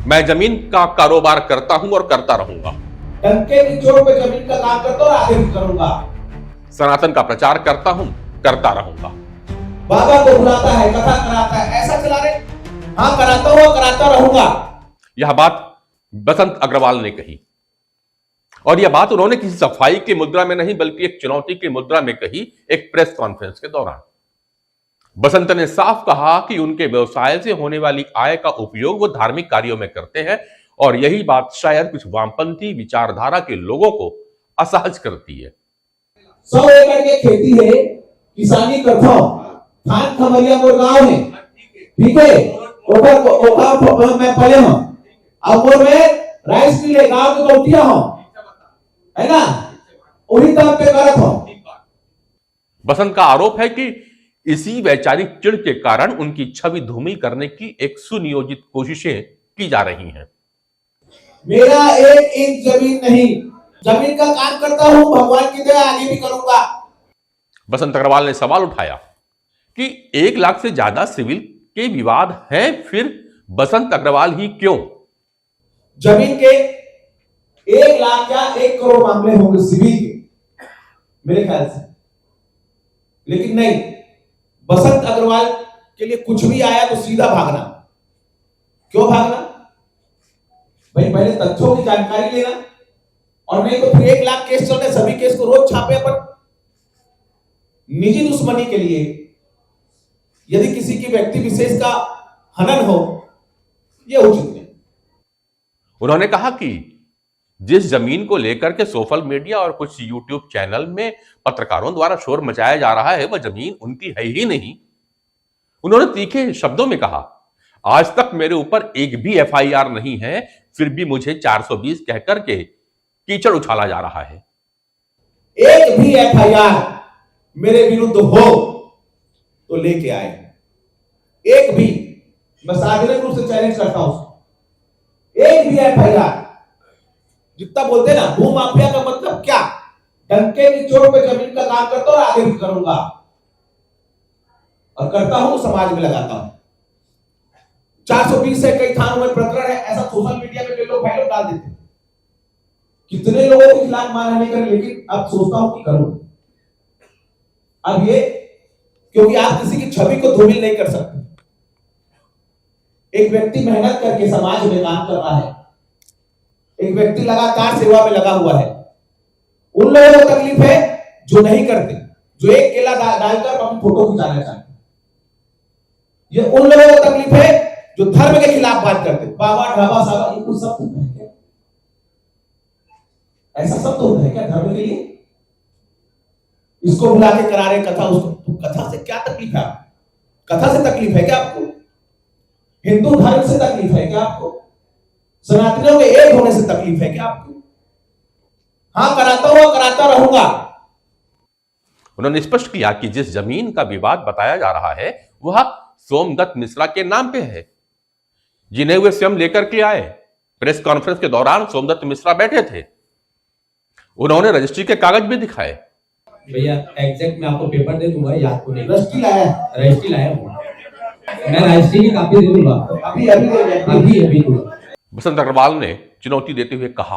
मैं जमीन का कारोबार करता हूं और करता रहूंगा। डंके की चोट पे जमीन का काम करता हूं और आगे भी करूंगा। सनातन का प्रचार करता हूं, करता रहूंगा। बाबा को बुलाता है, कथा कराता है, ऐसा चला रहे। हाँ, कराता हूं, कराता रहूंगा। यह बात बसंत अग्रवाल ने कही, और यह बात उन्होंने किसी सफाई की मुद्रा में नहीं बल्कि एक चुनौती की मुद्रा में कही, एक प्रेस कॉन्फ्रेंस के दौरान। बसंत ने साफ कहा कि उनके व्यवसाय से होने वाली आय का उपयोग वो धार्मिक कार्यों में करते हैं, और यही बात शायद कुछ वामपंथी विचारधारा के लोगों को असहज करती है। 100 एकड़ की खेती है, किसानी करता हूं, थान खमरिया मोर गांव है, ठीक है। ओकर मैं पले हूं, अब मोर में राइस मिल है, गांव के गौटिया हूं, है ना, वही तरफ पे करत हूं। बसंत का आरोप है कि इसी वैचारिक चिढ़ के कारण उनकी छवि धूमिल करने की एक सुनियोजित कोशिशें की जा रही हैं। मेरा 1 इंच जमीन नहीं, जमीन का काम करता हूं, भगवान की दया आगे भी करूंगा। बसंत अग्रवाल ने सवाल उठाया कि 1 लाख से ज्यादा सिविल के विवाद हैं, फिर बसंत अग्रवाल ही क्यों? जमीन के 1 लाख या 1 करोड़ मामले होंगे सिविल के, मेरे ख्याल से, लेकिन नहीं, बसंत अग्रवाल के लिए कुछ भी आया तो सीधा भागना। क्यों भागना भाई? पहले तथ्यों की जानकारी लेना, और नहीं तो फिर 1 लाख केस चल रहे, सभी केस को रोज छापे अपन निजी दुश्मनी के लिए। यदि किसी की व्यक्ति विशेष का हनन हो, यह उचित नहीं। उन्होंने कहा कि जिस जमीन को लेकर के सोशल मीडिया और कुछ यूट्यूब चैनल में पत्रकारों द्वारा शोर मचाया जा रहा है, वह जमीन उनकी है ही नहीं। उन्होंने तीखे शब्दों में कहा, आज तक मेरे ऊपर एक भी एफआईआर नहीं है, फिर भी मुझे 420 कहकर के कीचड़ उछाला जा रहा है। एक भी एफआईआर मेरे विरुद्ध हो तो लेके आए, एक भी, मैं सार्वजनिक रूप से चैलेंज करता हूं, एक भी एफआईआर। जितना बोलते ना भू माफिया का मतलब क्या? डंके की चोट पे जमीन का काम करता हूं और आगे भी करूंगा, और करता हूं, समाज में लगाता हूं। 420 से कई थानों में प्रकरण है, ऐसा सोशल मीडिया पे लोग फाइल डाल देते हैं, कितने लोगों के खिलाफ मानहानि करें, लेकिन अब सोचता हूं कि करूं। अब ये, क्योंकि आप किसी की छवि को धूमिल नहीं कर सकते। एक व्यक्ति मेहनत करके समाज में काम कर रहा है, एक व्यक्ति लगातार सेवा में लगा हुआ है। उन लोगों को तकलीफ है जो नहीं करते, जो एक केला डालकर अपनी फोटो खिंचाना चाहते। ये उन लोगों को तकलीफ है जो धर्म के खिलाफ बात करते। बाबा ढाबा साहब, ये कुछ शब्द है क्या? ऐसा शब्द होता है क्या धर्म के लिए? इसको बुला के करा रहे कथा, उसको तो कथा से क्या तकलीफ है? कथा से तकलीफ है क्या आपको? हिंदू धर्म से तकलीफ है क्या आपको? सनातनियों के एक होने से तकलीफ है क्या आपको? हाँ, कराता हूं, कराता रहूंगा। उन्होंने स्पष्ट किया कि जिस जमीन का विवाद बताया जा रहा है वह सोमदत्त मिश्रा के नाम पे है, जिन्हें वे स्वयं लेकर के आए। प्रेस कॉन्फ्रेंस के दौरान सोमदत्त मिश्रा बैठे थे, उन्होंने रजिस्ट्री के कागज भी दिखाए। भैया एग्जैक्ट मैं आपको पेपर दे दूंगा, याद को नहीं। रजिस्ट्री लाया, रजिस्ट्री लाया हूं मैं, रजिस्ट्री की कॉपी दे दूंगा अभी दूंगा। बसंत अग्रवाल ने चुनौती देते हुए कहा,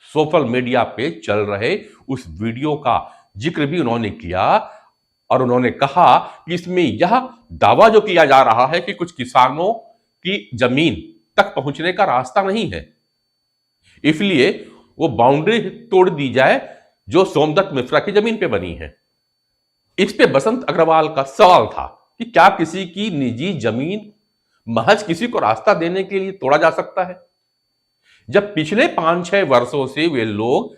सोशल मीडिया पे चल रहे उस वीडियो का जिक्र भी उन्होंने किया, और उन्होंने कहा कि इसमें यह दावा जो किया जा रहा है कि कुछ किसानों की जमीन तक पहुंचने का रास्ता नहीं है, इसलिए वो बाउंड्री तोड़ दी जाए जो सोमदत्त मिश्रा की जमीन पे बनी है। इस पे बसंत अग्रवाल का सवाल था कि क्या किसी की निजी जमीन महज किसी को रास्ता देने के लिए तोड़ा जा सकता है, जब पिछले 5-6 वर्षों से वे लोग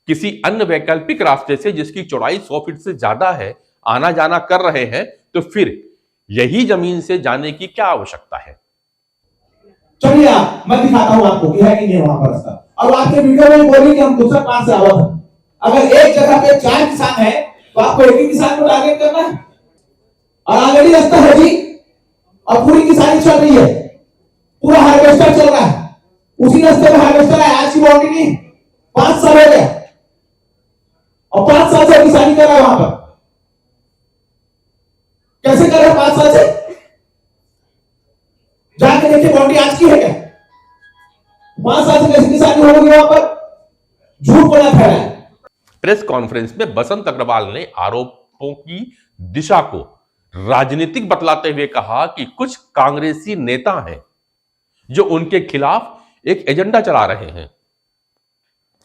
किसी अन्य वैकल्पिक रास्ते से, जिसकी चौड़ाई 100 फीट से ज्यादा है, आना जाना कर रहे हैं, तो फिर यही जमीन से जाने की क्या आवश्यकता है? चलिए आप, मैं दिखाता हूं आपको कि है कि नहीं वहां पर रास्ता। और आपके वीडियो में बोली कि हम दूसरा पास से आवत है। अगर एक जगह पे 4 किसान है तो आपको एक ही किसान को टारगेट करना है, और ऑलरेडी रास्ता है जी, और पूरी किसानी चल रही है, पूरा हार्वेस्टर चल रहा है, उसी रास्ते में हार्वेस्टर है। आज की बाउंड्री नहीं, 5 साल हो गया, और 5 साल से किसानी कर रहा है वहां पर। कैसे कर रहे 5 साल से? जाके देखिए बाउंड्री आज की है क्या? 5 साल से कैसी निशानी हो गई वहां पर? झूठ बोला फैलाया। प्रेस कॉन्फ्रेंस में बसंत अग्रवाल ने आरोपों की दिशा को राजनीतिक बतलाते हुए कहा कि कुछ कांग्रेसी नेता हैं जो उनके खिलाफ एक एजेंडा चला रहे हैं।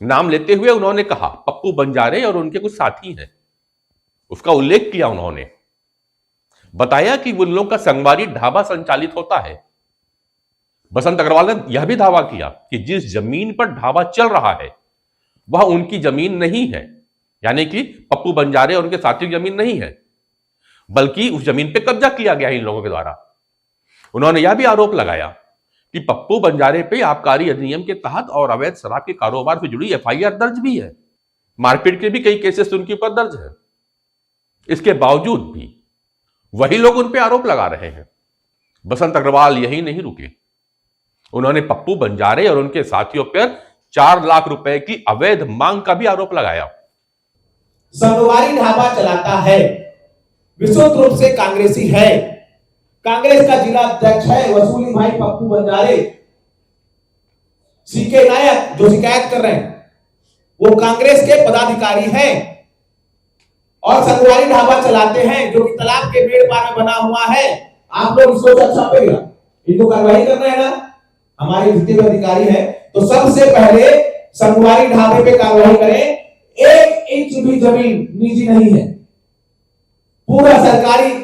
नाम लेते हुए उन्होंने कहा पप्पू बंजारे और उनके कुछ साथी हैं, उसका उल्लेख किया। उन्होंने बताया कि उन लोगों का संगवारी ढाबा संचालित होता है। बसंत अग्रवाल ने यह भी दावा किया कि जिस जमीन पर ढाबा चल रहा है वह उनकी जमीन नहीं है, यानी कि पप्पू बंजारे और उनके साथी की जमीन नहीं है, बल्कि उस जमीन पर कब्जा किया गया है इन लोगों के द्वारा। उन्होंने यह भी आरोप लगाया कि पप्पू बंजारे पे आबकारी अधिनियम के तहत और अवैध शराब के कारोबार से जुड़ी एफआईआर दर्ज भी है। मारपीट के भी कई केसेस उनके ऊपर दर्ज है। इसके बावजूद भी वही लोग उन पे आरोप लगा रहे हैं। बसंत अग्रवाल यही नहीं रुके, उन्होंने पप्पू बंजारे और उनके साथियों पर 4 लाख रुपए की अवैध मांग का भी आरोप लगाया। संगवारी ढाबा चलाता है, विशुद्ध रूप से कांग्रेसी है, कांग्रेस का जिला अध्यक्ष है वसूली भाई पप्पू बंजारे। सीके नायक जो शिकायत कर रहे हैं वो कांग्रेस के पदाधिकारी हैं और संगवारी ढाबा चलाते हैं जो कि तालाब के बेड़ पार में बना हुआ है। आप लोग इसको अच्छा पेगा, इनको कार्रवाई करना है ना, हमारे जितने भी अधिकारी हैं तो सबसे पहले संगवारी ढाबे पे कार्रवाई करें। 1 इंच भी जमीन निजी नहीं है, पूरा सरकारी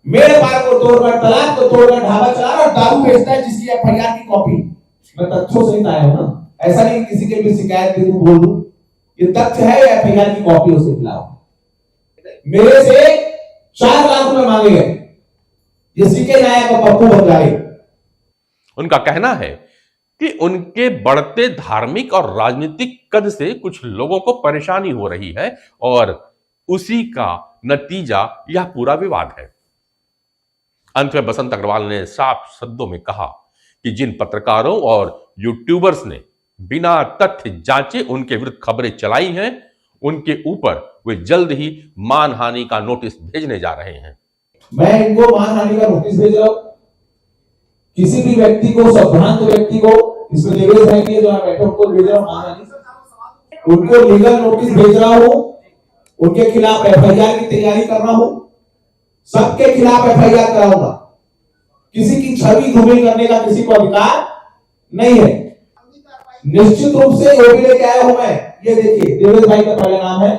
मेरे पार को तोड़कर, तालाब को तोड़कर ढाबा चला रहा और दारू बेचता है जिसकी एफआईआर की कॉपी मैं तथ्यों सहित आया हूं ना, ऐसा नहीं किसी के भी शिकायत दे दूं बोल दूं, ये तथ्य है या एफआईआर की कॉपी उसके खिलाफ। मेरे से 4 लाख रुपए मांगे गए, ये सीके नायक और पप्पू बंजारे। उनका कहना है कि उनके बढ़ते धार्मिक और राजनीतिक कद से कुछ लोगों को परेशानी हो रही है और उसी का नतीजा यह पूरा विवाद है। अंत में बसंत अग्रवाल ने साफ शब्दों में कहा कि जिन पत्रकारों और यूट्यूबर्स ने बिना तथ्य जांचे उनके विरुद्ध खबरें चलाई हैं उनके ऊपर वे जल्द ही मानहानि का नोटिस भेजने जा रहे हैं। मैं इनको मानहानि का नोटिस भेज रहा हूं, किसी भी व्यक्ति को, संभ्रांत व्यक्ति को, इसमें देवेश भाई की जो बैठक को भेज रहा हूं मानहानि, उनको लीगल नोटिस भेज रहा हूं, उनके खिलाफ एफआईआर की तैयारी कर रहा हूं, सबके खिलाफ एफआईआर कराऊंगा। किसी की छवि धूमिल करने का किसी को अधिकार नहीं है। निश्चित रूप से ये भी लेके आया हूं मैं, ये देखिए देवेश भाई का पहला नाम है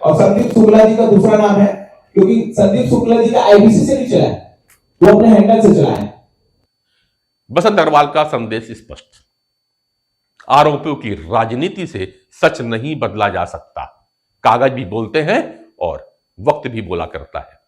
और संदीप शुक्ला जी का दूसरा नाम है, क्योंकि संदीप शुक्ला जी का आईबीसी से नहीं चला है, वो अपने हैंडल से चला है। बसंत अग्रवाल का संदेश स्पष्ट, आरोपियों की राजनीति से सच नहीं बदला जा सकता। कागज भी बोलते हैं और वक्त भी बोला करता है।